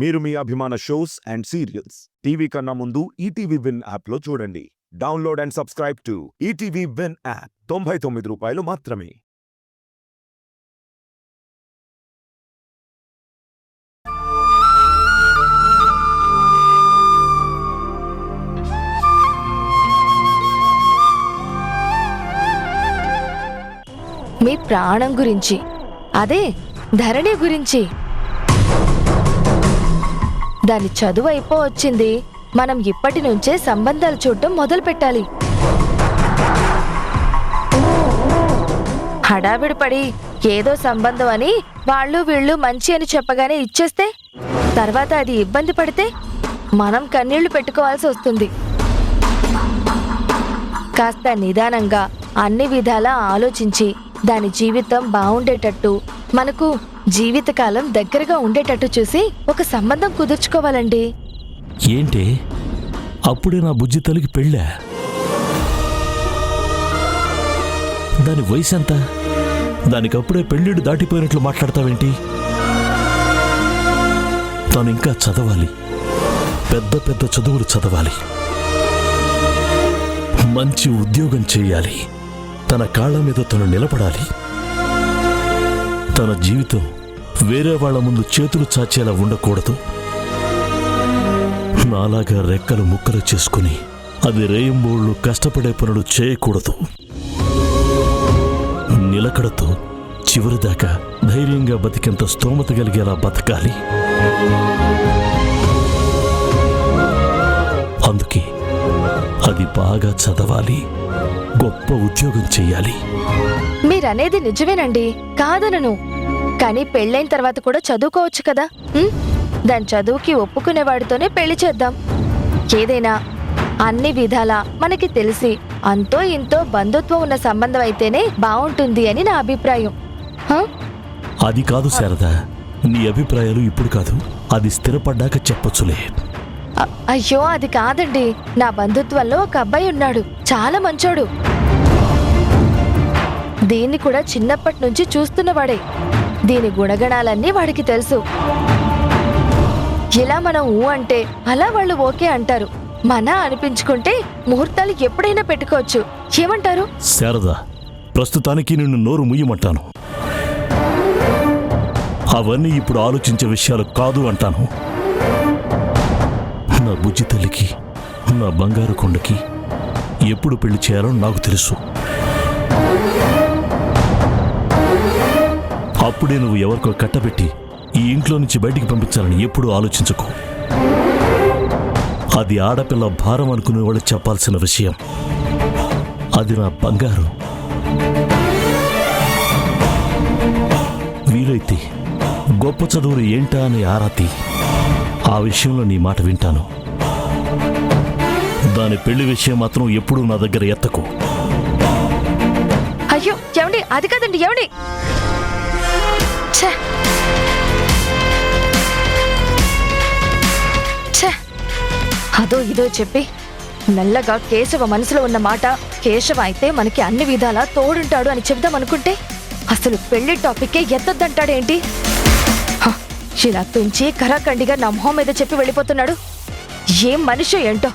మీరు మీ అభిమాన shows and serials TV కన్నా ముందు ఈటీవీ విన్ యాప్లో చూడండి. Download and subscribe to ETV win app. 99 రూపాయలు మాత్రమే. మీ ప్రాణం గురించి, అదే ధరణి గురించి. దాని చదువు అయిపోవచ్చింది. మనం ఇప్పటి నుంచే సంబంధాలు చూడటం మొదలు పెట్టాలి. హడావిడి పడి ఏదో సంబంధం అని వాళ్ళు వీళ్ళు మంచి అని చెప్పగానే ఇచ్చేస్తే తర్వాత అది ఇబ్బంది పడితే మనం కన్నీళ్లు పెట్టుకోవాల్సి వస్తుంది. కాస్త నిదానంగా అన్ని విధాలా ఆలోచించి దాని జీవితం బాగుండేటట్టు, మనకు జీవితకాలం దగ్గరగా ఉండేటట్టు చూసి ఒక సంబంధం కుదుర్చుకోవాలండి. ఏంటి అప్పుడే నా బుజ్జి తల్లికి పెళ్ళా? దాని వయసు ఎంత? దానికప్పుడే పెళ్ళిడు దాటిపోయినట్లు మాట్లాడతావేంటి? తాను ఇంకా చదవాలి, పెద్ద పెద్ద చదువులు చదవాలి, మంచి ఉద్యోగం చేయాలి, తన కాళ్ల మీద తను నిలబడాలి. తన జీవితం వేరే వాళ్ల ముందు చేతులు చాచేలా ఉండకూడదు. నాలాగా రెక్కలు ముక్కలు చేసుకుని అది రేయింబోళ్ళు కష్టపడే పనులు చేయకూడదు. నిలకడతో చివరిదాకా ధైర్యంగా బతికేంత స్తోమత కలిగేలా బతకాలి. అందుకే అది బాగా చదవాలి, గొప్ప ఉద్యోగం చెయ్యాలి. మీరనేది నిజమేనండి, కాదనను. కానీ పెళ్ళైన తర్వాత కూడా చదువుకోవచ్చు కదా. దాని చదువుకి ఒప్పుకునేవాడితోనే పెళ్లి చేద్దాం. ఏదైనా అన్ని విధాలా మనకి తెలిసి అంతో ఇంతో బంధుత్వం ఉన్న సంబంధం అయితేనే బాగుంటుంది అని నా అభిప్రాయం. అది కాదు శారదా, నీ అభిప్రాయాలు ఇప్పుడు కాదు, అది స్థిరపడ్డాక చెప్పొచ్చులే. అయ్యో అది కాదండి. నా బంధుత్వంలో ఒక అబ్బాయి ఉన్నాడు, చాలా మంచోడు. దీన్ని కూడా చిన్నప్పటి నుంచి చూస్తున్నవాడే. దీని గుణగణాలన్నీ వాడికి తెలుసు. ఇలా మనం ఊ అంటే అలా వాళ్ళు ఓకే అంటారు. మన అనిపించుకుంటే ముహూర్తాలు ఎప్పుడైనా పెట్టుకోవచ్చు. ఏమంటారు? శారదా, ప్రస్తుతానికి నిన్ను నోరు ముయ్యమంటాను. అవన్నీ ఇప్పుడు ఆలోచించే విషయాలు కాదు అంటాను. నా బుజ్జి తల్లికి, నా బంగారు కొండకి ఎప్పుడు పెళ్లి చేయాలో నాకు తెలుసు. అప్పుడే నువ్వు ఎవరికో కట్టబెట్టి ఈ ఇంట్లో నుంచి బయటికి పంపించాలని ఎప్పుడూ ఆలోచించకు. అది ఆడపిల్ల భారం అనుకునే వాళ్ళు చెప్పాల్సిన విషయం. అది నా బంగారు. వీలైతే గొప్ప చదువులు ఏంటా అని ఆరాతి. ఆ విషయంలో నీ మాట వింటాను. దాని పెళ్లి విషయం మాత్రం ఎప్పుడూ నా దగ్గర ఎత్తకు. అయ్యో ఏమండి, అది కాదండి. ఏమండి, అదో ఇదో చెప్పి నల్లగా కేశవ మనసులో ఉన్న మాట కేశవ అయితే మనకి అన్ని విధాలా తోడుంటాడు అని చెప్దాం అనుకుంటే అసలు పెళ్లి టాపిక్కే ఎత్తద్దంటాడేంటి? ఇలా తుంచి కరాఖండిగా నా మొహం మీద చెప్పి వెళ్ళిపోతున్నాడు. ఏం మనిషి ఏంటో.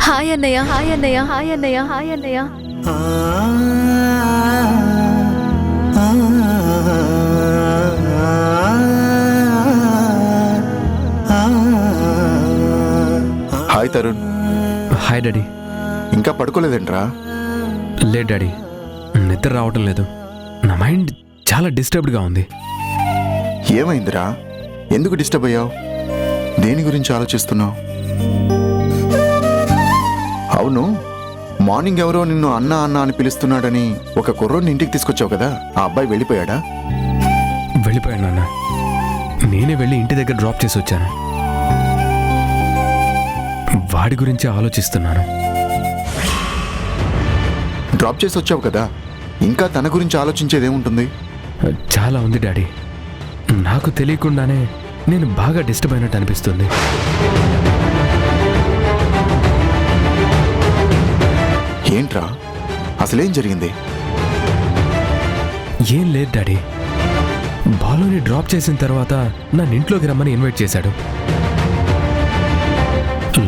హాయ్ అన్నయ్య, హాయ్ అన్నయ్య, హాయ్ అన్నయ్య, హాయ్ అన్నయ్య. హాయ్ తరుణ్. Hi daddy. ఇంకా పడుకోలేదేంట్రా? లేదు డాడీ, నిద్ర రావటం లేదు. నా మైండ్ చాలా డిస్టర్బ్డ్గా ఉంది. ఏమైందిరా? ఎందుకు డిస్టర్బ్ అయ్యావు? దేని గురించి ఆలోచిస్తున్నావు? అవును, మార్నింగ్ ఎవరో నిన్ను అన్న అన్న అని పిలుస్తున్నాడని ఒక కుర్రోడిని ఇంటికి తీసుకొచ్చావు కదా, ఆ అబ్బాయి వెళ్ళిపోయాడా? వెళ్ళిపోయాడు నాన్న. నేనే వెళ్ళి ఇంటి దగ్గర డ్రాప్ చేసి వచ్చాను. వాడి గురించి ఆలోచిస్తున్నాను. డ్రాప్ చేసి వచ్చావు కదా, ఇంకా తన గురించి ఆలోచించేదేముంటుంది? చాలా ఉంది డాడీ. నాకు తెలియకుండానే నేను బాగా డిస్టర్బ్ అయినట్టు అనిపిస్తుంది. ఏంట్రా అసలేం జరిగింది? ఏం లేదు డాడీ. బాలుని డ్రాప్ చేసిన తర్వాత నన్ను ఇంట్లోకి రమ్మని ఇన్వైట్ చేశాడు.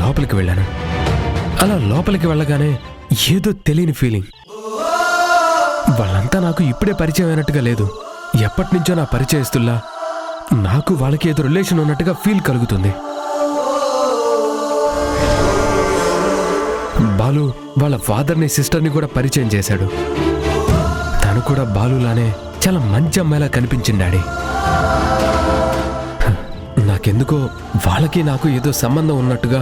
లోపలికి వెళ్ళాను. అలా లోపలికి వెళ్ళగానే ఏదో తెలియని ఫీలింగ్. వాళ్ళంతా నాకు ఇప్పుడే పరిచయం అయినట్టుగా లేదు. ఎప్పటి నుంచో నా పరిచయస్తుల్లా నాకు వాళ్ళకి ఏదో రిలేషన్ ఉన్నట్టుగా ఫీల్ కలుగుతుంది. బాలు వాళ్ళ ఫాదర్ని సిస్టర్ని కూడా పరిచయం చేశాడు. తను కూడా బాలులానే చాలా మంచి అమ్మాయిలా కనిపించింది డాడీ. నాకెందుకో వాళ్ళకి నాకు ఏదో సంబంధం ఉన్నట్టుగా,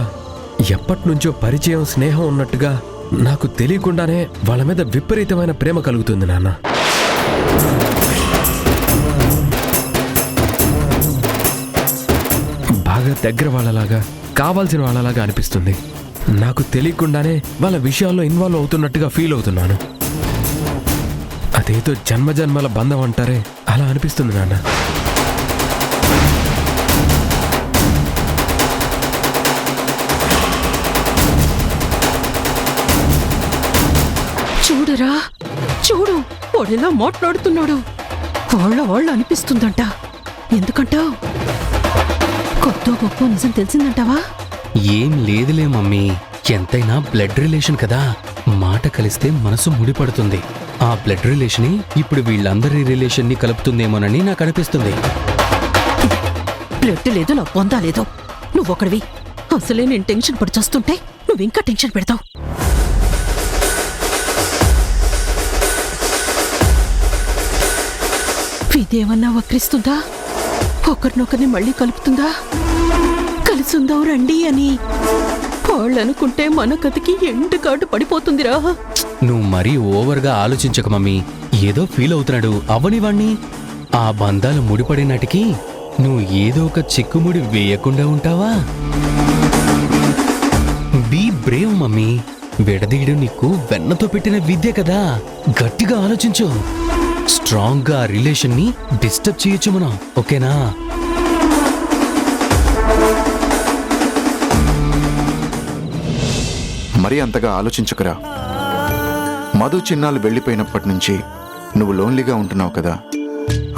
ఎప్పటి నుంచో పరిచయం స్నేహం ఉన్నట్టుగా నాకు తెలియకుండానే వాళ్ళ మీద విపరీతమైన ప్రేమ కలుగుతుంది నాన్న. బాగా దగ్గర వాళ్ళలాగా, కావాల్సిన వాళ్ళలాగా అనిపిస్తుంది. నాకు తెలియకుండానే వాళ్ళ విషయాల్లో ఇన్వాల్వ్ అవుతున్నట్టుగా ఫీల్ అవుతున్నాను. అదేదో జన్మజన్మల బంధం అంటారే, అలా అనిపిస్తుంది నాన్న. చూడరా, చూడు, వాడెలా మాట్లాడుతున్నాడు. వాళ్ళ అనిపిస్తుందంట. ఎందుకంటావు? కొత్త గొప్ప నిజం తెలిసిందంటావా? ఏం లేదులే మమ్మీ, ఎంతైనా బ్లడ్ రిలేషన్ కదా. మాట కలిస్తే మనసు ముడిపడుతుంది. ఆ బ్లడ్ రిలేషనే ఇప్పుడు వీళ్ళందరి రిలేషన్ని కలుపుతుందేమోనని నాకు అనిపిస్తుంది. బ్లడ్ లేదు, నా పొందా లేదు. నువ్వొకడివి. అసలే నేను టెన్షన్ పడి చేస్తుంటే నువ్వింకా టెన్షన్ పెడతావు. ఇదేమన్నా వక్రిస్తుందా? ఒకరినొకరిని మళ్ళీ కలుపుతుందా? కలిసుందావు రండి అని వాళ్ళనుకుంటే మన కథకి ఎండుకాటు పడిపోతుందిరా. నువ్వు మరీ ఓవర్గా ఆలోచించక మమ్మీ. ఏదో ఫీల్ అవుతున్నాడు, అవనివాణ్ణి. ఆ బంధాలు ముడిపడే నాటికి నువ్వు ఏదో ఒక చిక్కుముడి వేయకుండా ఉంటావా? Be Brave mummy. విడదీయడం నీకు వెన్నతో పెట్టిన విద్య కదా. గట్టిగా ఆలోచించు. స్ట్రాంగ్ గా రిలేషన్ ని డిస్టర్బ్ చేయొచ్చు మనం, ఓకేనా? మరీ అంతగా ఆలోచించకురా. మధు చిన్నాళ్ళు వెళ్ళిపోయినప్పటి నుంచి నువ్వు లోన్లీగా ఉంటున్నావు కదా,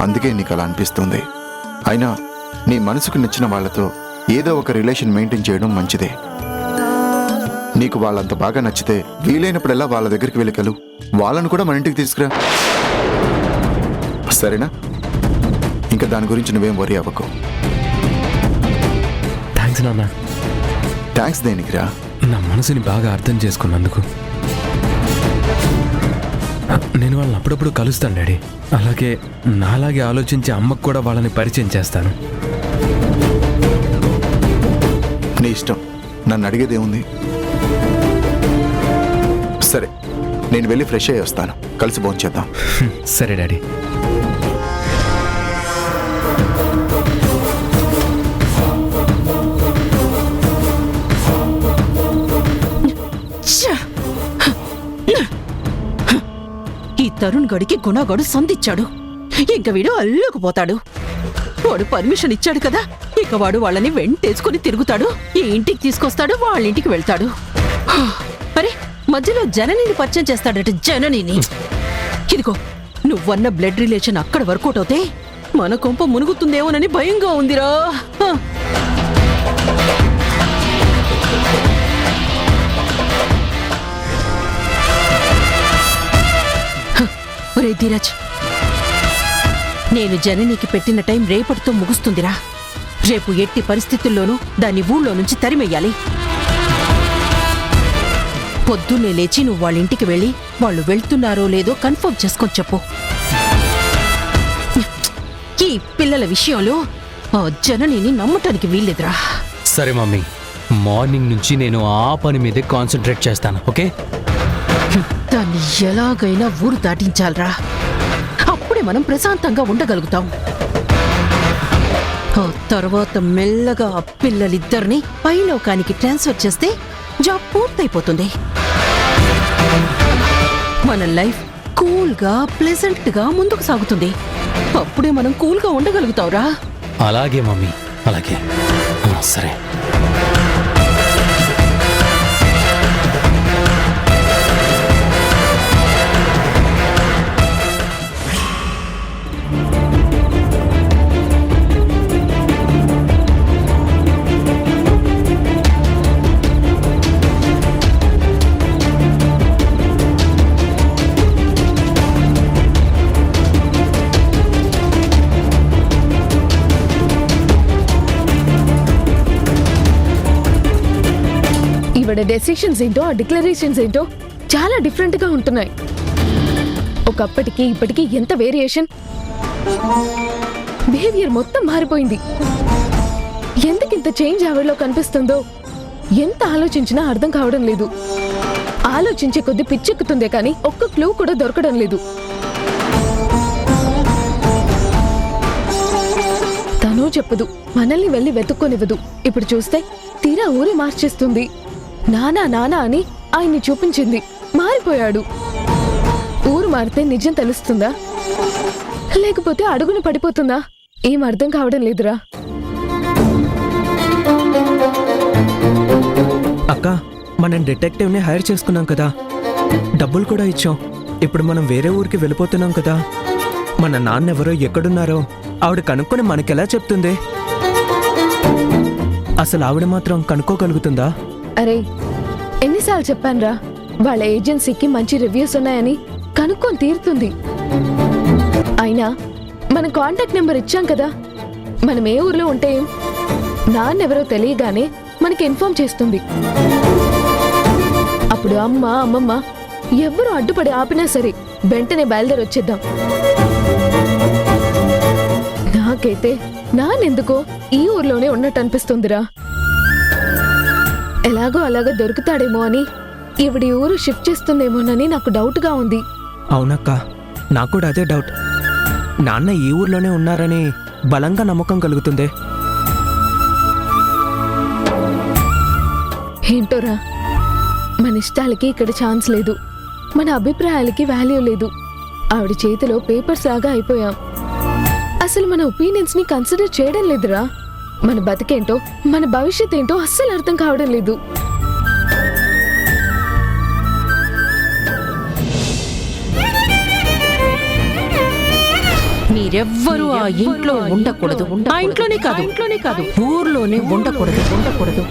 అందుకే నీకు అలా అనిపిస్తుంది. అయినా నీ మనసుకు నచ్చిన వాళ్ళతో ఏదో ఒక రిలేషన్ మెయింటైన్ చేయడం మంచిదే. నీకు వాళ్ళంత బాగా నచ్చితే వీలైనప్పుడల్లా వాళ్ళ దగ్గరికి వెళ్ళి కలు. వాళ్ళను కూడా మన ఇంటికి తీసుకురా, సరేనా? ఇంకా దాని గురించి నువ్వేం వరీ అవ్వకు. థ్యాంక్స్ నాన్న. థ్యాంక్స్ దేనికిరా? నా మనసుని బాగా అర్థం చేసుకున్నందుకు. నేను వాళ్ళని అప్పుడప్పుడు కలుస్తాను డాడీ. అలాగే నాలాగే ఆలోచించే అమ్మకు కూడా వాళ్ళని పరిచయం చేస్తాను. నీ ఇష్టం, నన్ను అడిగేదేముంది? సరే, నేను వెళ్ళి ఫ్రెష్ అయ్యి వస్తాను. కలిసి భోంచేద్దాం. సరే డాడీ. ఈ తరుణ్ గడికి గుణగాడు సంధిచ్చాడు. ఇంక వీడు అల్లుకుపోతాడు. వాడు పర్మిషన్ ఇచ్చాడు కదా, ఇక వాడు వాళ్ళని వెంటేసుకుని తిరుగుతాడు. ఈ ఇంటికి తీసుకొస్తాడు, వాళ్ళ ఇంటికి వెళ్తాడు. అరే, మధ్యలో జననిని పరిచయం చేస్తాడట. జననిని. ఇదిగో, నువ్వన్న బ్లడ్ రిలేషన్ అక్కడ వర్కౌట్ అవుతే మన కొంప మునుగుతుందేమోనని భయంగా ఉందిరా. ఒరే ధీరజ్, నేను జననికి పెట్టిన టైం రేపటితో ముగుస్తుందిరా. రేపు ఎట్టి పరిస్థితుల్లోనూ దాన్ని ఊళ్ళో నుంచి తరిమెయ్యాలి. పొద్దున్నే లేచి నువ్వు వాళ్ళ ఇంటికి వెళ్ళి వాళ్ళు వెళ్తున్నారో లేదో కన్ఫర్మ్ చేసుకొని చెప్పు. ఈ పిల్లల విషయంలో ఆ జననిని నమ్మటానికి వీల్లేదురా. సరే మమ్మీ, మార్నింగ్ నుంచి నేను ఆ పని మీదే కాన్సన్ట్రేట్ చేస్తాను, ఓకే? దాన్ని ఎలాగైనా ఊరు దాటించాలరా. అప్పుడే మనం ప్రశాంతంగా ఉండగలుగుతాం. ఆ తర్వాత మెల్లగా ఆ పిల్లలిద్దరిని పైలోకానికి ట్రాన్స్ఫర్ చేస్తే జాబ్ పూర్తయిపోతుంది. మన లైఫ్ కూల్గా ప్లెజెంట్ గా ముందుకు సాగుతుంది. అప్పుడే మనం కూల్గా ఉండగలుగుతావురా. అలాగే మమ్మీ, అలాగే. సరే. ఆవిడ డెసిషన్స్ ఏంటో ఆ డిక్లరేషన్స్ ఏంటో చాలా డిఫరెంట్ గా ఉంటున్నాయి. ఒకప్పటికి ఇప్పటికి ఎంత వేరియేషన్. బిహేవియర్ మొత్తం మారిపోయింది. ఎందుకింత చేంజ్ ఆవిడలో కనిపిస్తుందో ఎంత ఆలోచించినా అర్థం కావడం లేదు. ఆలోచించే కొద్ది పిచ్చెక్కుతుందే కానీ ఒక్క క్లూ కూడా దొరకడం లేదు. తను చెప్పదు, మనల్ని వెళ్ళి వెతుక్కొనివ్వదు. ఇప్పుడు చూస్తే తీరా ఊరి మార్చేస్తుంది. నానా నానా అని ఆయన్ని చూపించింది. మారిపోయాడు. ఊరు మారితే నిజం తెలుస్తుందా లేకపోతే అడుగున పడిపోతుందా? ఏం అర్థం కావడం లేదురా. అక్క, మనం డిటెక్టివ్ని హైర్ చేసుకున్నాం కదా, డబ్బులు కూడా ఇచ్చాం. ఇప్పుడు మనం వేరే ఊరికి వెళ్ళిపోతున్నాం కదా. మన నాన్నెవరో ఎక్కడున్నారో ఆవిడ కనుక్కొని మనకెలా చెప్తుంది? అసలు ఆవిడ మాత్రం కనుక్కోగలుగుతుందా? అరే, ఎన్నిసార్లు చెప్పానురా, వాళ్ళ ఏజెన్సీకి మంచి రివ్యూస్ ఉన్నాయని. కనుక్కొని తీరుతుంది. అయినా మన కాంటాక్ట్ నెంబర్ ఇచ్చాం కదా, మనం ఏ ఊర్లో ఉంటే ఏం? నాన్నెవరో తెలియగానే మనకి ఇన్ఫార్మ్ చేస్తుంది. అప్పుడు అమ్మ అమ్మమ్మ ఎవ్వరూ అడ్డుపడి ఆపినా సరే వెంటనే బయలుదేరి వచ్చేద్దాం. నాకైతే నాన్నెందుకో ఈ ఊర్లోనే ఉన్నట్టు అనిపిస్తుందిరా. ఎలాగో అలాగా దొరుకుతాడేమో అని ఈవిడి ఊరు షిఫ్ట్ చేస్తుందేమోనని నాకు డౌట్గా ఉంది. అవునక్క, నాకు కూడా అదే డౌట్. నాన్న ఈ ఊర్లోనే ఉన్నారని బలంగా నమ్మకం కలుగుతుంది. ఏంటోరా, మన ఇష్టాలకి ఇక్కడ ఛాన్స్ లేదు, మన అభిప్రాయాలకి వాల్యూ లేదు. ఆవిడ చేతిలో పేపర్స్ లాగా అయిపోయాం. అసలు మన ఒపీనియన్స్ ని కన్సిడర్ చేయడం లేదురా. మన బతికేంటో మన భవిష్యత్ ఏంటో అస్సలు అర్థం కావడం లేదు. మీరెవ్వరూ ఆ ఇంట్లో ఉండకూడదు. ఆ ఇంట్లోనే కాదు ఊర్లోనే ఉండకూడదు.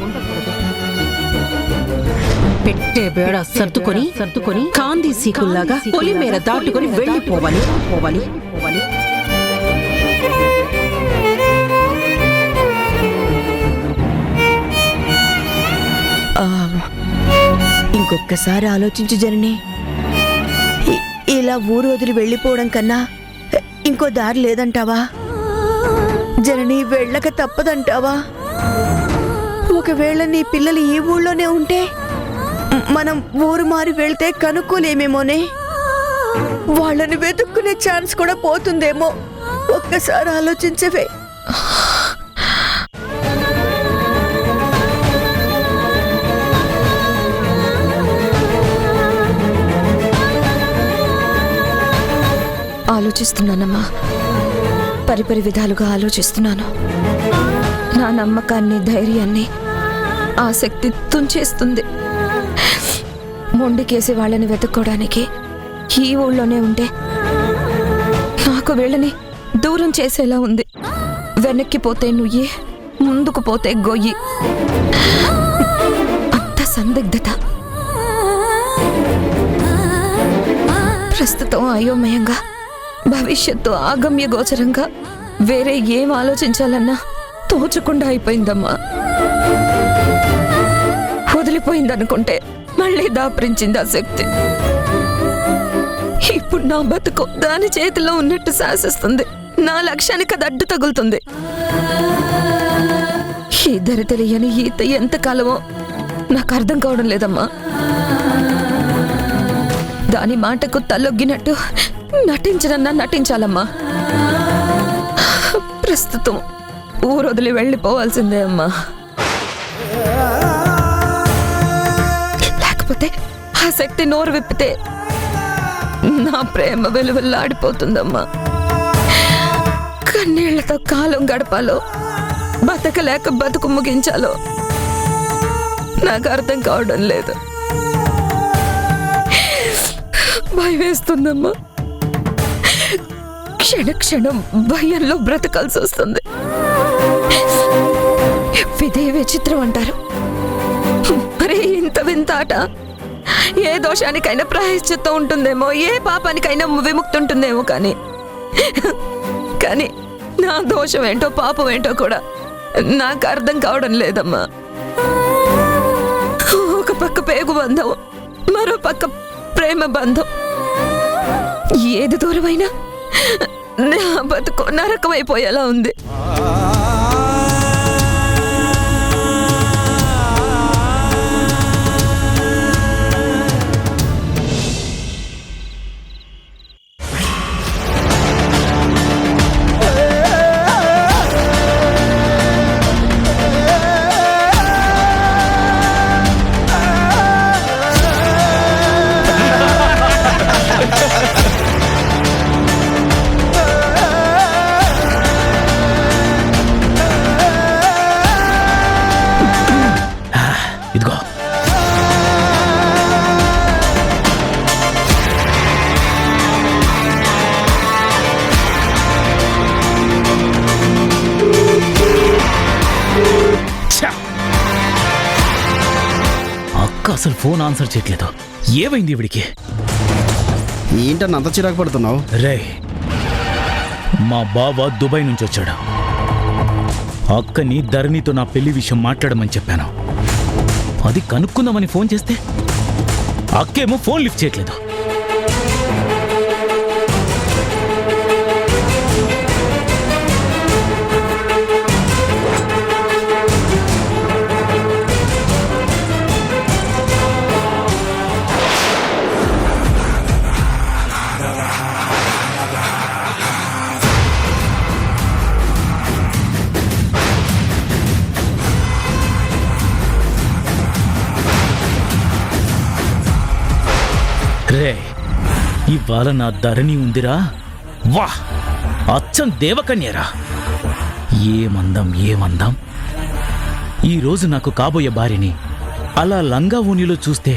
పెట్టే బేడ సర్దుకొని కాందీ సీకుల్లాగా పొలి మేర దాటుకొని వెళ్ళిపోవాలి. ఇంకొక్కసారి ఆలోచించు జనని. ఇలా ఊరు వదిలి వెళ్ళిపోవడం కన్నా ఇంకో దారి లేదంటావా? జనని, వెళ్ళక తప్పదంటావా? ఒకవేళ నీ పిల్లలు ఈ ఊళ్ళోనే ఉంటే మనం ఊరు మారి వెళ్తే కనుక్కోలేమేమోనే. వాళ్ళని వెతుక్కునే ఛాన్స్ కూడా పోతుందేమో. ఒక్కసారి ఆలోచించవే. ఆలోచిస్తున్నానమ్మా, పరిపరి విధాలుగా ఆలోచిస్తున్నాను. నా నమ్మకాన్ని, ధైర్యాన్ని ఆసక్తి తుంచేస్తుంది. మొండికేసి వాళ్ళని వెతుక్కోవడానికి ఈ ఊళ్ళోనే ఉంటే నాకు వీళ్ళని దూరం చేసేలా ఉంది. వెనక్కి పోతే నుయ్యి, ముందుకు పోతే గొయ్యి. అంత సందిగ్ధత. ప్రస్తుతం అయోమయంగా, భవిష్యత్తు ఆగమ్య గోచరంగా, వేరే ఏం ఆలోచించాలన్నా తోచకుండా అయిపోయిందమ్మా. వదిలిపోయిందనుకుంటే మళ్ళీ దాపరించింది ఆ శక్తి. ఇప్పుడు నా బతుకు దాని చేతిలో ఉన్నట్టు శాసిస్తుంది. నా లక్ష్యానికి అది అడ్డు తగులుతుంది. ఈ ధర తెలియని ఈత ఎంతకాలమో నాకు అర్థం కావడం లేదమ్మా. దాని మాటకు తలొగ్గినట్టు నటించనన్నా నటించాలమ్మా. ప్రస్తుతం ఊరొదిలి వెళ్ళిపోవాల్సిందే అమ్మా. లేకపోతే ఆ శక్తి నోరు విప్పితే నా ప్రేమ వెలువెల్లాడిపోతుందమ్మా. కన్నీళ్లతో కాలం గడపాలో, బతకలేక బతుకు ముగించాలో నాకు అర్థం కావడం లేదు. భయం వేస్తుందమ్మా. క్షణక్షణం భయంలో బ్రతకాల్సి వస్తుంది. ఇదే విచిత్రం అంటారు. మరే ఇంత వింత ఆట. ఏ దోషానికైనా ప్రాయశ్చిత్తం ఉంటుందేమో, ఏ పాపానికైనా విముక్తి ఉంటుందేమో, కానీ నా దోషం ఏంటో పాపం ఏంటో కూడా నాకు అర్థం కావడం లేదమ్మా. ఒక పక్క పేగు బంధం, మరో పక్క ప్రేమ బంధం. ఏది దూరమైనా నా బతుకు నరకమైపోయేలా ఉంది. ఇదిగో అక్క అసలు ఫోన్ ఆన్సర్ చేయట్లేదు. ఏమైంది ఇవిడికి? ఏంటన్న అంత చిరాకు పడుతున్నావు? రే, మా బావ దుబాయ్ నుంచి వచ్చాడు. అక్కని ధరణితో నా పెళ్లి విషయం మాట్లాడమని చెప్పాను. అది కనుక్కుందామని ఫోన్ చేస్తే అక్కేమో ఫోన్ లిఫ్ట్ చేయట్లేదు. రే, ఇవాళ నా ధరణి ఉందిరా. వాహ్, అచ్చం దేవకన్యరా. ఏమందం ఏమందం. ఈరోజు నాకు కాబోయే భార్యని అలా లంగా ఓణిలో చూస్తే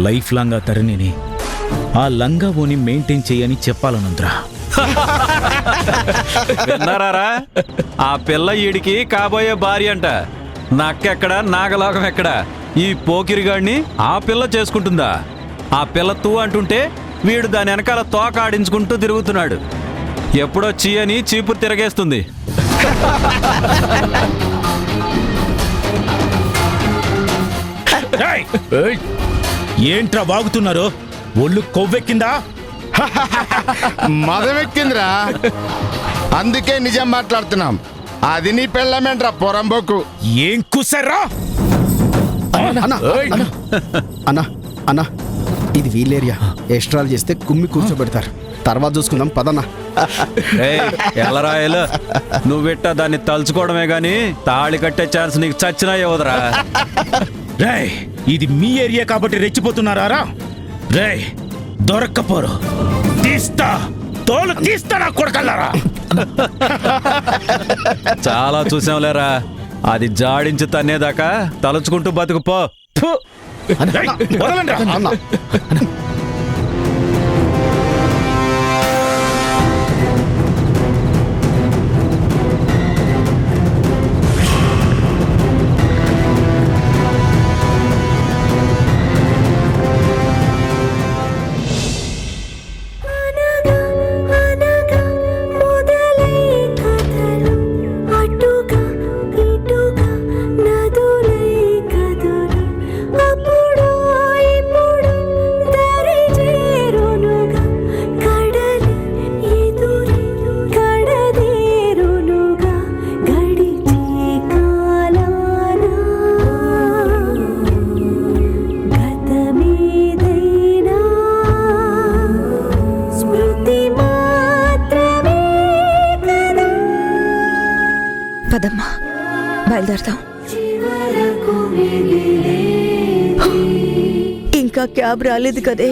లైఫ్ లాంగ్ ఆ ధరణిని ఆ లంగా ఓణి మెయింటైన్ చేయని చెప్పాలనుందిరా. విన్నారా? ఆ పిల్ల ఈడికి కాబోయే భార్య అంట. నక్కెక్కడ నాగలోకం ఎక్కడ? ఈ పోకిరిగాడిని ఆ పిల్ల చేసుకుంటుందా? ఆ పిల్ల తూ అంటుంటే వీడు దాని వెనకాల తోక ఆడించుకుంటూ తిరుగుతున్నాడు. ఎప్పుడో చీ అని చీపురు తిరగేస్తుంది. ఏంట్రా వాగుతున్నారు? ఒళ్ళు కొవ్వెక్కిందా? మదమెక్కిందిరా, అందుకే నిజం మాట్లాడుతున్నాం. అది నీ పెళ్ళమేంట్రా పొరంబోకు. ఏం కుసర్రా? అన్నా అన్నా, ఇది వీల్ ఏరియా. ఎక్స్ట్రాలు చేస్తే కుమ్మి కూర్చోబెడతారు. తర్వాత చూసుకుందాం పదన్నా. ఎల్లరా ఎల్లు, నువ్వెట్ట దాన్ని తలుచుకోవడమే గాని తాళి కట్టే ఛాన్స్ నీకు చచ్చినా ఇవ్వదురా. రేయ్, ఇది మీ ఏరియా కాబట్టి రెచ్చిపోతున్నారా? రేయ్, దొరక్కపోరు తీస్తా, తోలు తీస్తా నా కొడకల్లారా. చాలా చూసాంలేరా. అది జాడించి తన్నేదాకా తలుచుకుంటూ బతుకుపో. పదమ్మా, బయలుదేరదాం. ఇంకా క్యాబ్ రాలేదు కదే.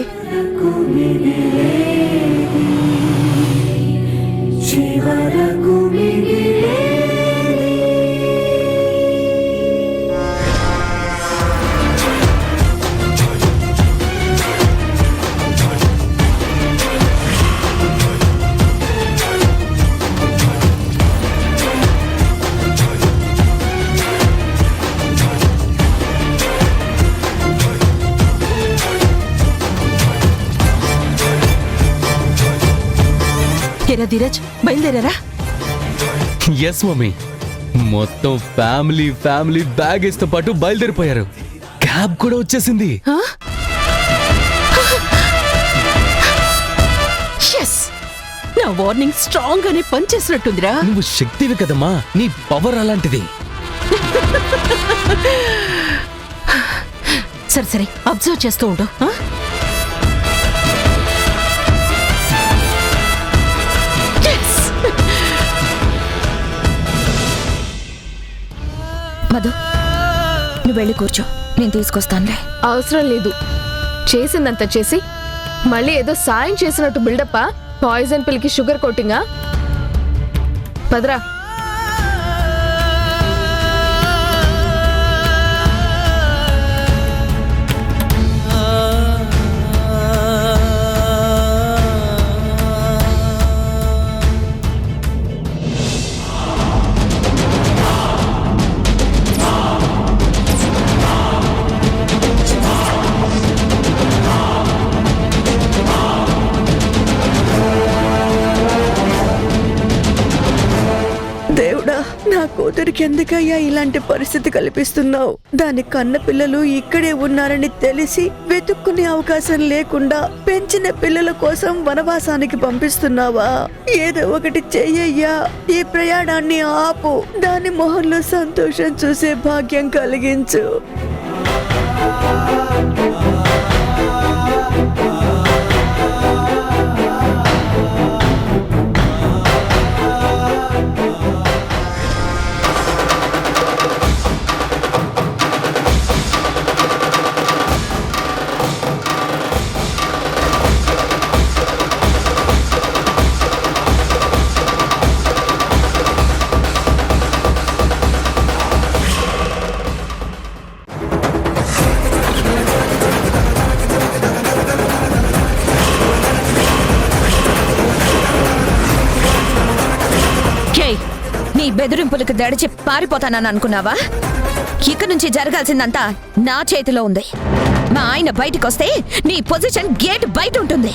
ఏరా ధీరజ్, బయలుదేరారా? ఎస్ మమ్మీ, మొత్తం ఫ్యామిలీ బ్యాగేజ్ తో పాటు బయలుదేరిపోయారు. క్యాబ్ కూడా వచ్చేసింది. ఎస్, నా వార్నింగ్ స్ట్రాంగ్ గానే పనిచేసినట్టుందిరా. నువ్వు శక్తివి కదమ్మా, నీ పవర్ అలాంటిది. సరే సరే, అబ్జర్వ్ చేస్తూ ఉండు. మధు, నువ్వు వెళ్ళి కూర్చో, నేను తీసుకొస్తానులే. అవసరం లేదు. చేసిందంత చేసి మళ్ళీ ఏదో సాయం చేసినట్టు బిల్డప్పా? Poison పిల్కి sugar కోటింగా? పదరా. దేవుడా, నా కూతురికి ఎందుకయ్యా ఇలాంటి పరిస్థితి కల్పిస్తున్నావు? దాని కన్న పిల్లలు ఇక్కడే ఉన్నారని తెలిసి వెతుక్కునే అవకాశం లేకుండా పెంచిన పిల్లల కోసం వనవాసానికి పంపిస్తున్నావా? ఏదో ఒకటి చెయ్యయ్యా, ఈ ప్రయాణాన్ని ఆపు. దాని మొహంలో సంతోషం చూసే భాగ్యం కలిగించు. నీ బెదిరింపులకు దడిచి పారిపోతానని అనుకున్నావా? ఇక నుంచి జరగాల్సిందంతా నా చేతిలో ఉంది. మా ఆయన బయటికొస్తే నీ పొజిషన్ గేట్ బయట ఉంటుంది.